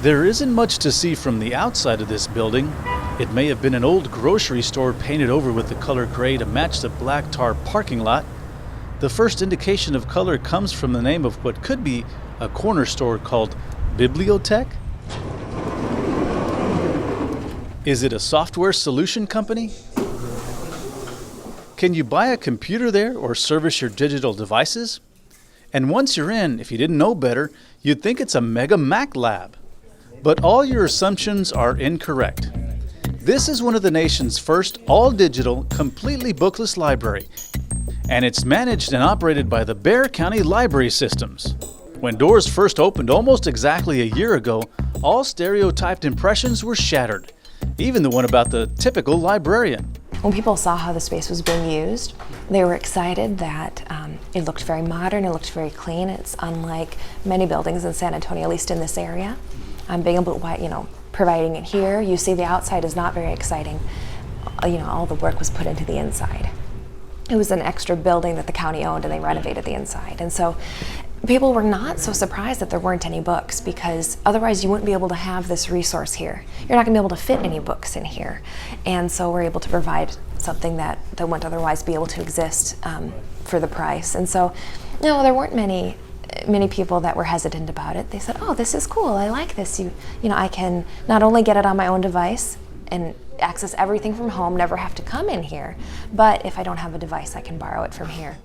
There isn't much to see from the outside of this building. It may have been an old grocery store painted over with the color gray to match the black tar parking lot. The first indication of color comes from the name of what could be a corner store called Biblio Tech. Is it a software solution company? Can you buy a computer there or service your digital devices? And once you're in, if you didn't know better, you'd think it's a mega Mac lab. But all your assumptions are incorrect. This is one of the nation's first all-digital, completely bookless library, and it's managed and operated by the Bexar County Library Systems. When doors first opened almost exactly a year ago, all stereotyped impressions were shattered, even the one about the typical librarian. When people saw how the space was being used, they were excited that it looked very modern, it looked very clean. It's unlike many buildings in San Antonio, at least in this area. Being able to, providing it here, you see the outside is not very exciting. All the work was put into the inside. It was an extra building that the county owned and they renovated the inside. And so people were not so surprised that there weren't any books, because otherwise you wouldn't be able to have this resource here. You're not going to be able to fit any books in here. And so we're able to provide something that wouldn't otherwise be able to exist for the price. And so, there weren't many people that were hesitant about it. They said, "Oh, this is cool. I like this. I can not only get it on my own device and access everything from home, never have to come in here, but if I don't have a device, I can borrow it from here."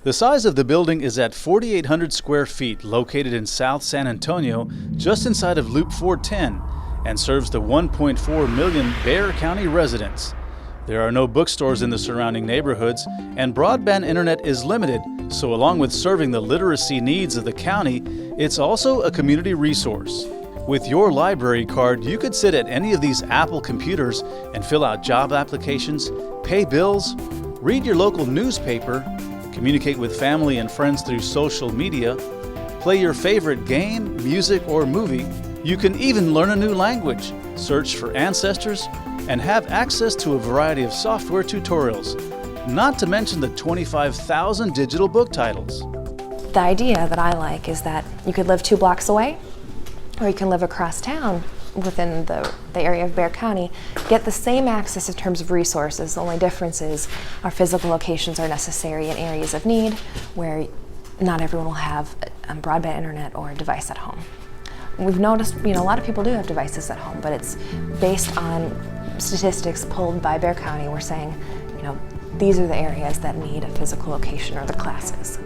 The size of the building is at 4,800 square feet, located in South San Antonio, just inside of Loop 410, and serves the 1.4 million Bexar County residents. There are no bookstores in the surrounding neighborhoods, and broadband internet is limited, so along with serving the literacy needs of the county, it's also a community resource. With your library card, you could sit at any of these Apple computers and fill out job applications, pay bills, read your local newspaper, communicate with family and friends through social media, play your favorite game, music, or movie. You can even learn a new language, search for ancestors, and have access to a variety of software tutorials, not to mention the 25,000 digital book titles. The idea that I like is that you could live 2 blocks away, or you can live across town within the area of Bexar County, get the same access in terms of resources. The only difference is our physical locations are necessary in areas of need where not everyone will have broadband internet or a device at home. We've noticed, a lot of people do have devices at home, but it's based on statistics pulled by Bexar County. We're saying, these are the areas that need a physical location, or the classes.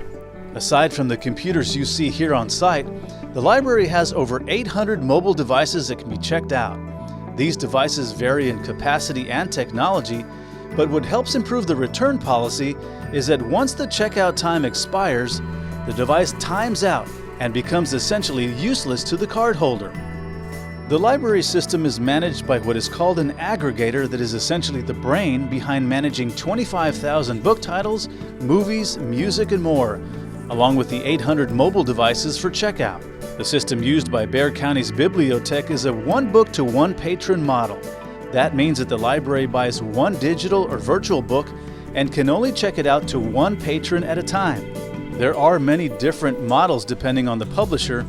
Aside from the computers you see here on site, the library has over 800 mobile devices that can be checked out. These devices vary in capacity and technology, but what helps improve the return policy is that once the checkout time expires, the device times out and becomes essentially useless to the cardholder. The library system is managed by what is called an aggregator that is essentially the brain behind managing 25,000 book titles, movies, music, and more, along with the 800 mobile devices for checkout. The system used by Bexar County's Biblio Tech is a one book to one patron model. That means that the library buys one digital or virtual book and can only check it out to one patron at a time. There are many different models depending on the publisher.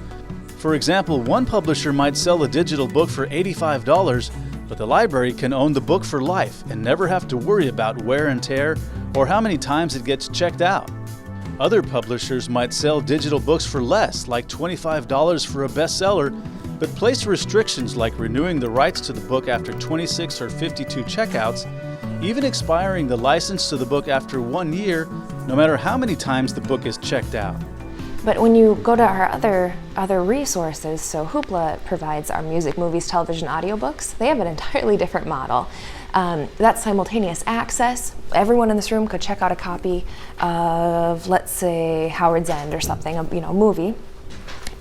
For example, one publisher might sell a digital book for $85, but the library can own the book for life and never have to worry about wear and tear or how many times it gets checked out. Other publishers might sell digital books for less, like $25 for a bestseller, but place restrictions like renewing the rights to the book after 26 or 52 checkouts, even expiring the license to the book after 1 year, no matter how many times the book is checked out. But when you go to our other resources, so Hoopla provides our music, movies, television, audiobooks. They have an entirely different model. That's simultaneous access. Everyone in this room could check out a copy of, let's say, Howard's End or something, a movie,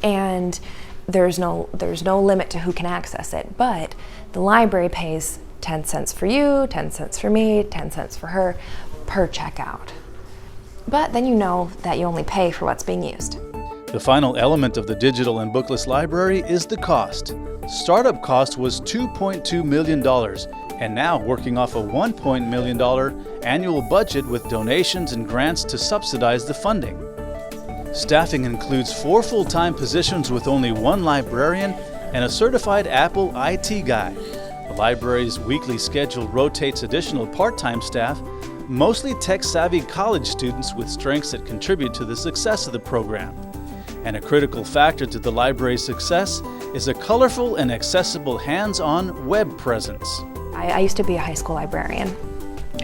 and there's no limit to who can access it. But the library pays 10 cents for you, 10 cents for me, 10 cents for her per checkout. But then you know that you only pay for what's being used. The final element of the digital and bookless library is the cost. Startup cost was $2.2 million, and now working off a $1 million annual budget with donations and grants to subsidize the funding. Staffing includes 4 full-time positions with only 1 librarian and a certified Apple IT guy. The library's weekly schedule rotates additional part-time staff, mostly tech-savvy college students with strengths that contribute to the success of the program. And a critical factor to the library's success is a colorful and accessible hands-on web presence. I used to be a high school librarian.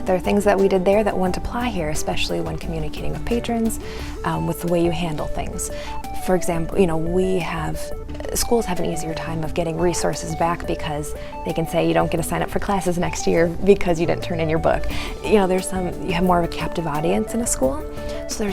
There are things that we did there that wouldn't apply here, especially when communicating with patrons, with the way you handle things. For example, schools have an easier time of getting resources back because they can say you don't get to sign up for classes next year because you didn't turn in your book. You have more of a captive audience in a school, so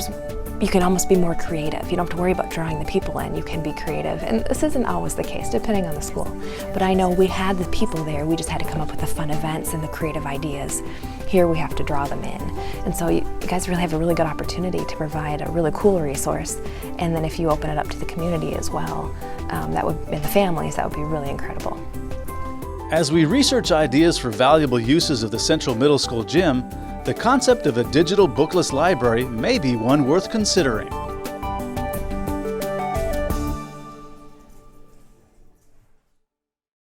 you can almost be more creative. You don't have to worry about drawing the people in. You can be creative. And this isn't always the case, depending on the school. But I know we had the people there. We just had to come up with the fun events and the creative ideas. Here we have to draw them in. And so you guys really have a really good opportunity to provide a really cool resource. And then if you open it up to the community as well, and the families, that would be really incredible. As we research ideas for valuable uses of the Central Middle School gym, the concept of a digital bookless library may be one worth considering.